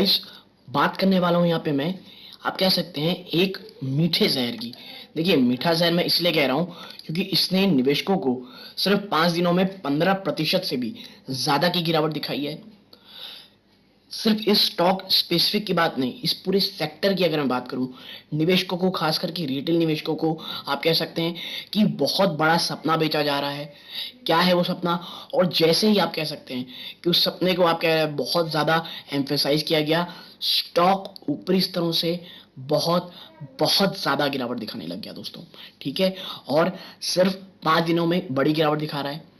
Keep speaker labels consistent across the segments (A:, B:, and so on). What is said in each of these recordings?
A: Guys, बात करने वाला हूँ यहाँ पे मैं, आप कह सकते हैं एक मीठे जहर की। देखिए, मीठा जहर मैं इसलिए कह रहा हूँ क्योंकि इसने निवेशकों को सिर्फ 5 दिनों में 15% से भी ज्यादा की गिरावट दिखाई है। सिर्फ इस स्टॉक स्पेसिफिक की बात नहीं, इस पूरे सेक्टर की अगर मैं बात करूं, निवेशकों को, खास करके रिटेल निवेशकों को आप कह सकते हैं कि बहुत बड़ा सपना बेचा जा रहा है। क्या है वो सपना? और जैसे ही आप कह सकते हैं कि उस सपने को आप कह रहे हैं बहुत ज्यादा एम्फेसाइज किया गया, स्टॉक ऊपरी स्तरों से बहुत बहुत ज्यादा गिरावट दिखाने लग गया दोस्तों। ठीक है, और सिर्फ 5 दिनों में बड़ी गिरावट दिखा रहा है।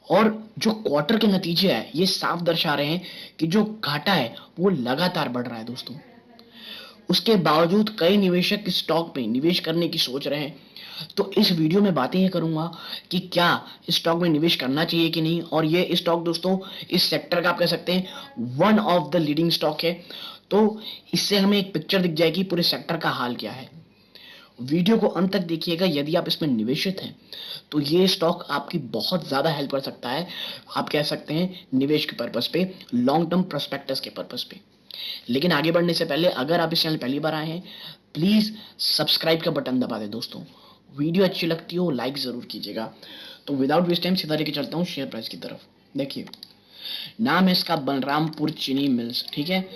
A: और जो क्वार्टर के नतीजे हैं ये साफ दर्शा रहे हैं कि जो घाटा है वो लगातार बढ़ रहा है दोस्तों। उसके बावजूद कई निवेशक इस स्टॉक में निवेश करने की सोच रहे हैं। तो इस वीडियो में बातें ये करूंगा कि क्या इस स्टॉक में निवेश करना चाहिए कि नहीं। और ये स्टॉक दोस्तों इस सेक्टर का आप कह सकते हैं one of the leading stock है। तो इससे हमें एक पिक्चर दिख जाएगी पूरे सेक्टर का हाल क्या है। वीडियो को अंत तक देखिएगा। यदि आप इसमें निवेशित हैं तो ये स्टॉक आपकी बहुत ज्यादा हेल्प कर सकता है, आप कह सकते हैं निवेश के पर्पस पे, लॉन्ग टर्म प्रोस्पेक्टस के पर्पस पे। लेकिन आगे बढ़ने से पहले अगर आप इस चैनल पहली बार आए हैं, प्लीज सब्सक्राइब का बटन दबा दें दोस्तों। वीडियो अच्छी लगती हो लाइक जरूर कीजिएगा। तो विदाउट वेस्ट टाइम सीधा लेके चलता हूँ शेयर प्राइस की तरफ। देखिए, नाम है इसका बलरामपुर चीनी मिल्स। ठीक है,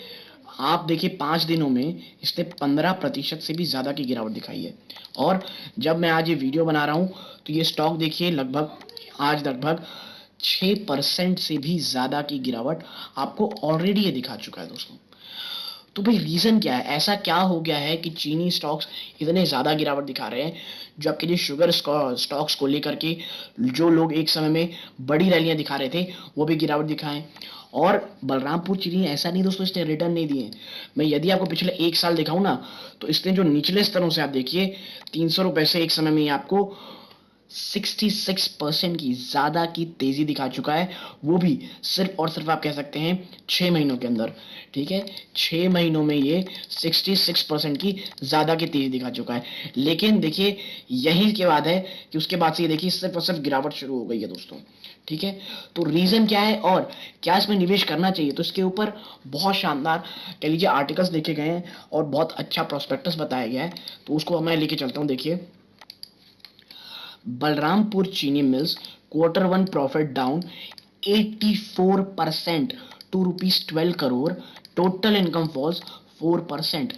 A: आप देखिए 5 दिनों में इसने 15% से भी ज्यादा की गिरावट दिखाई है। और जब मैं आज ये वीडियो बना रहा हूं तो ये स्टॉक देखिए लगभग 6% से भी ज्यादा की गिरावट आपको ऑलरेडी ये दिखा चुका है दोस्तों। तो भाई रीजन क्या है? ऐसा क्या हो गया है कि चीनी स्टॉक्स इतने ज्यादा गिरावट दिखा रहे हैं? जो आपके लिए शुगर स्टॉक्स को लेकर के जो लोग एक समय में बड़ी रैलियां दिखा रहे थे वो भी गिरावट दिखाएं। और बलरामपुर चीनी ऐसा नहीं दोस्तों इसने रिटर्न नहीं दिए। मैं यदि आपको पिछले 1 साल दिखाऊं ना, तो इसने जो निचले स्तरों से आप देखिए 300 रुपए से एक समय में आपको 66% की ज्यादा की तेजी दिखा चुका है। वो भी सिर्फ और सिर्फ आप कह सकते हैं 6 महीनों के अंदर। ठीक है, 6 महीनों में ये 66% की ज्यादा की तेजी दिखा चुका है। लेकिन देखिए, यही के बाद है कि उसके बाद से ये देखिए सिर्फ और सिर्फ गिरावट शुरू हो गई है दोस्तों। ठीक है, तो रीजन क्या है और क्या इसमें निवेश करना चाहिए? तो इसके ऊपर बहुत शानदार कह लीजिए आर्टिकल्स देखे गए हैं और बहुत अच्छा प्रोस्पेक्टस बताया गया है। तो उसको मैं लेके चलता हूँ। देखिए, Balrampur Chini mills Q1 profit down 84% to ₹12 crore, total income falls 4%।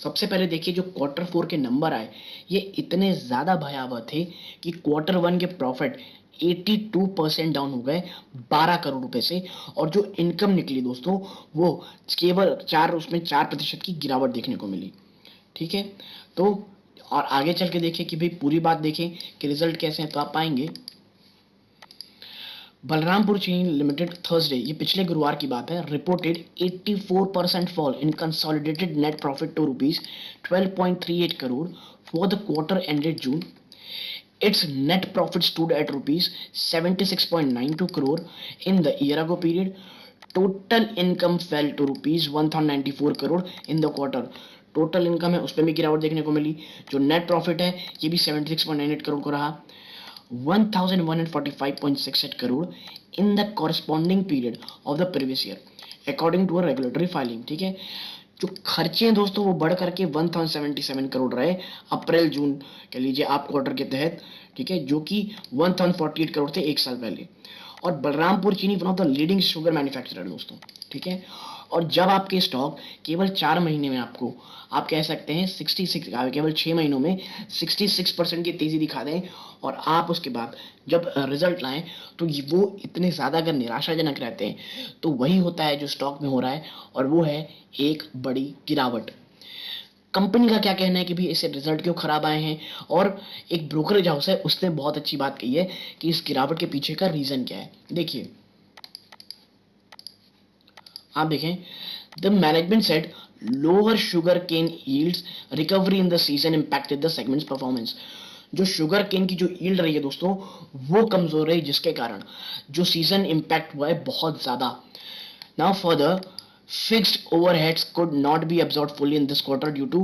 A: सबसे पहले देखिए जो Q4 के नंबर आए ये इतने ज्यादा भयावह थे कि Q1 के प्रॉफिट 82% डाउन हो गए 12 करोड़ रुपए से। और जो इनकम निकली दोस्तों वो केवल 4% की गिरावट देखने को मिली। ठीक है, तो और आगे चल के देखें कि भाई पूरी बात देखें कि रिजल्ट कैसे हैं तो आप पाएंगे। बलरामपुर चीनी लिमिटेड थर्सडे, ये पिछले गुरुवार की बात है, reported 84% fall in consolidated net profit to ₹12.38 crore for the quarter ended June. Its net profit stood at ₹76.92 crore in the year ago period. Total income fell to ₹1,094 crore in the quarter. Total income है उस पर भी गिरावट देखने को मिली। जो net profit है ये भी 76.98 करोड़ को रहा, 1145.68 crore in the corresponding period of the previous year according to a regulatory filing. ठीक है, जो खर्चे हैं दोस्तों वो बढ़ करके 1077 करोड़ रहे अप्रैल जून कह लीजिए आप क्वार्टर के तहत। ठीक है, जो कि 1048 करोड़ थे एक साल पहले। और बलरामपुर चीनी one of the leading sugar manufacturer दोस्तों। ठीक है, और जब आपके स्टॉक केवल 4 महीने में आपको आप कह सकते हैं 66 केवल 6 महीनों में 66% की तेजी दिखा दें और आप उसके बाद जब रिजल्ट लाएं तो वो इतने ज़्यादा अगर निराशाजनक रहते हैं तो वही होता है जो स्टॉक में हो रहा है और वो है एक बड़ी गिरावट। कंपनी का क्या कहना है कि भाई ऐसे रिजल्ट क्यों खराब आए हैं, और एक ब्रोकरेज हाउस है उसने बहुत अच्छी बात कही है कि इस गिरावट के पीछे का रीजन क्या है। देखिए, आप देखें, the management said lower sugar cane yields recovery in the season impacted the segments performance. जो शुगर केन की जो यील्ड रही है दोस्तों वो कमजोर रही जिसके कारण जो सीजन इंपैक्ट हुआ है बहुत ज्यादा। Now further, fixed overheads could not be absorbed fully in this quarter due to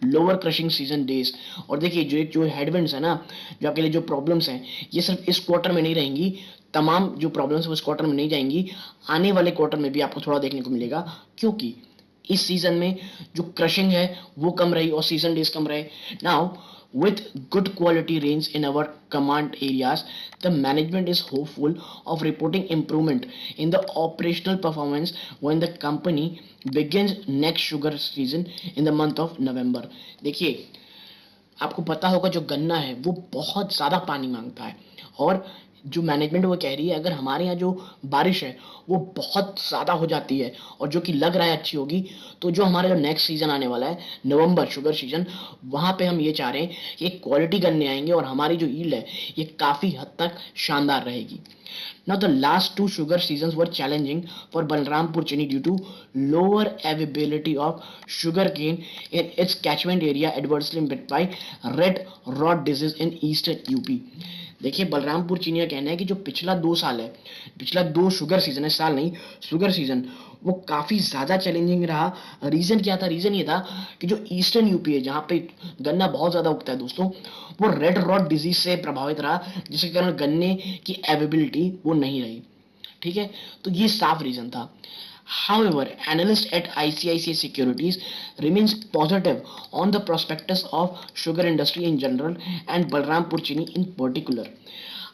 A: lower crushing season days। और देखिए जो हेडविंड्स है ना, जो आपके लिए जो प्रॉब्लम्स हैं ये सिर्फ इस क्वार्टर में नहीं रहेंगी। तमाम जो प्रॉब्लम्स है उस क्वार्टर में नहीं जाएंगी, आने वाले क्वार्टर में भी आपको थोड़ा देखने को मिलेगा। क्योंकि इस सीजन में जो क्रशिंग है वो कम रही और सीजन डेज कम रहे. Now with good quality rains in our command areas, the management is hopeful of reporting improvement in the operational performance when the company begins next sugar season in the month of November. देखिए, आपको पता होगा जो गन्ना है वो बहुत ज़्यादा पानी मांगता है, और जो मैनेजमेंट वो कह रही है अगर हमारे यहाँ जो बारिश है वो बहुत ज़्यादा हो जाती है और जो कि लग रहा है अच्छी होगी, तो जो हमारा जो नेक्स्ट सीज़न आने वाला है नवंबर शुगर सीजन, वहाँ पे हम ये चाह रहे हैं कि क्वालिटी गन्ने आएंगे और हमारी जो ईल्ड है ये काफ़ी हद तक शानदार रहेगी. Now, the last two sugar seasons were challenging for Balrampur Chini due to lower availability of sugarcane in its catchment area, adversely impacted by red rot disease in eastern UP. देखिए, बलरामपुर चीनी का कहना है कि जो पिछला 2 साल है, पिछला 2 शुगर सीजन है, साल नहीं शुगर सीजन, वो काफ़ी ज़्यादा चैलेंजिंग रहा. रीज़न क्या था? रीज़न ये था कि जो ईस्टर्न यूपी है जहाँ पे गन्ना बहुत ज़्यादा उगता है दोस्तों, वो रेड रॉट डिजीज से प्रभावित रहा, जिसके कारण गन्ने की अवेलेबिलिटी वो नहीं रही. ठीक है, तो ये साफ रीज़न था. However, analysts at ICICI Securities remains positive on the prospectus of sugar industry in general and Balrampur Chini in particular.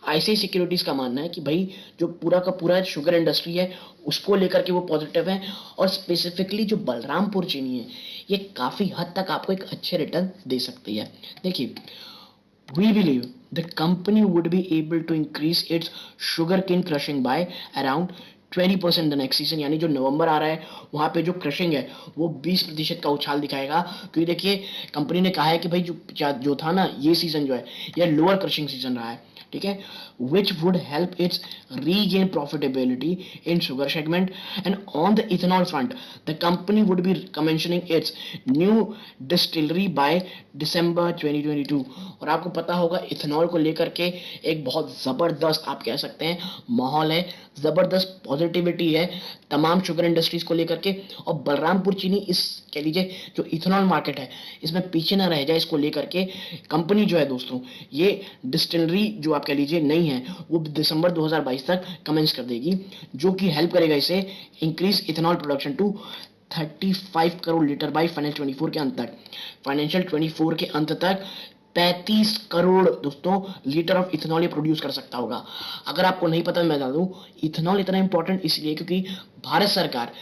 A: ICI securities का मानना है कि भाई जो पूरा का पूरा शुगर इंडस्ट्री है उसको लेकर के वो पॉजिटिव है, और स्पेसिफिकली जो बलरामपुर चीनी है ये काफ़ी हद तक आपको एक अच्छे रिटर्न दे सकती है. देखिए, we believe the company would be able to increase its sugarcane crushing by around 20% the next season, यानी जो नवंबर आ रहा है वहाँ पे जो क्रशिंग है वो 20% का उछाल दिखाएगा. क्योंकि देखिए, कंपनी ने कहा है कि भाई जो था ना ये सीजन जो है ये लोअर क्रशिंग सीजन रहा है. ठीक है, which would help its regain profitability in sugar segment. And on the ethanol front, the company would be commissioning its new distillery by December 2022. और आपको पता होगा इथेनॉल को लेकर के एक बहुत ज़बरदस्त आप कह सकते हैं माहौल है, ज़बरदस्त पॉजिटिविटी है तमाम शुगर इंडस्ट्रीज को लेकर के. और बलरामपुर चीनी इस कह लीजिए जो इथेनॉल मार्केट है इसमें पीछे ना रह जाए, इसको लेकर के कंपनी जो है दोस्तों ये डिस्टिलरी जो आप कह लीजिए नहीं है वो दिसंबर 2022 तक कमेंस कर देगी, जो कि हेल्प करेगा इसे increase ethanol production to 35 crore litre by financial 24 के अंत तक 35 करोड़ दोस्तों लीटर ऑफ इथेनॉल ये प्रोड्यूस कर सकता होगा. अगर आपको नहीं पता मैं बता दूं, इथेनॉल इतना इंपॉर्टेंट इसलिए क्योंकि भारत सरकार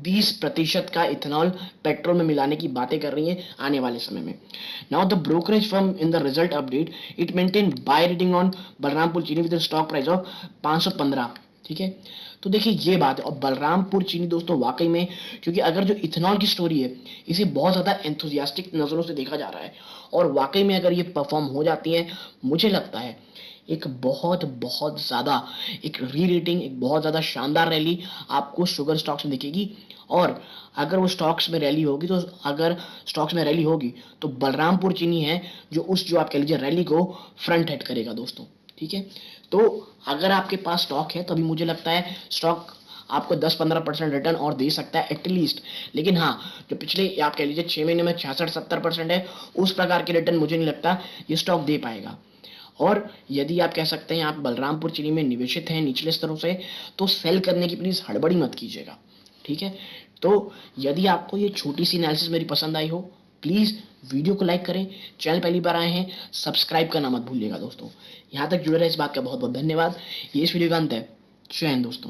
A: 20% का इथेनॉल पेट्रोल में मिलाने की बातें कर रही है आने वाले समय में. Now the brokerage firm in the result update it maintain buy rating on Balrampur चीनी विद स्टॉक प्राइस ऑफ 515. ठीक है, तो देखिए ये बात है. और बलरामपुर चीनी दोस्तों वाकई में, क्योंकि अगर जो इथेनॉल की स्टोरी है इसे बहुत ज़्यादा एंथुजियास्टिक नज़रों से देखा जा रहा है, और वाकई में अगर ये परफॉर्म हो जाती है मुझे लगता है एक बहुत बहुत ज़्यादा एक री रेटिंग, एक बहुत ज़्यादा शानदार रैली आपको शुगर स्टॉक्स में दिखेगी. और अगर वो स्टॉक्स में रैली होगी तो अगर स्टॉक्स में रैली होगी तो बलरामपुर चीनी है जो आप कह लीजिए रैली को फ्रंट हेड करेगा दोस्तों. ठीक है, तो अगर आपके पास स्टॉक है तो अभी मुझे लगता है स्टॉक आपको 10-15% रिटर्न और दे सकता है एटलीस्ट. लेकिन हाँ, जो पिछले आप कह लीजिए 6 महीने में 66-70% है उस प्रकार के रिटर्न मुझे नहीं लगता ये स्टॉक दे पाएगा. और यदि आप कह सकते हैं आप बलरामपुर चीनी में निवेशित हैं निचले स्तरों से, तो सेल करने की प्लीज़ हड़बड़ी मत कीजिएगा. ठीक है, तो यदि आपको ये छोटी सी एनालिसिस मेरी पसंद आई हो, प्लीज़ वीडियो को लाइक करें. चैनल पहली बार आए हैं सब्सक्राइब करना मत भूलिएगा दोस्तों. यहाँ तक जुड़े रहे इस बात का बहुत बहुत धन्यवाद. ये इस वीडियो का अंत है. जय हिंद दोस्तों.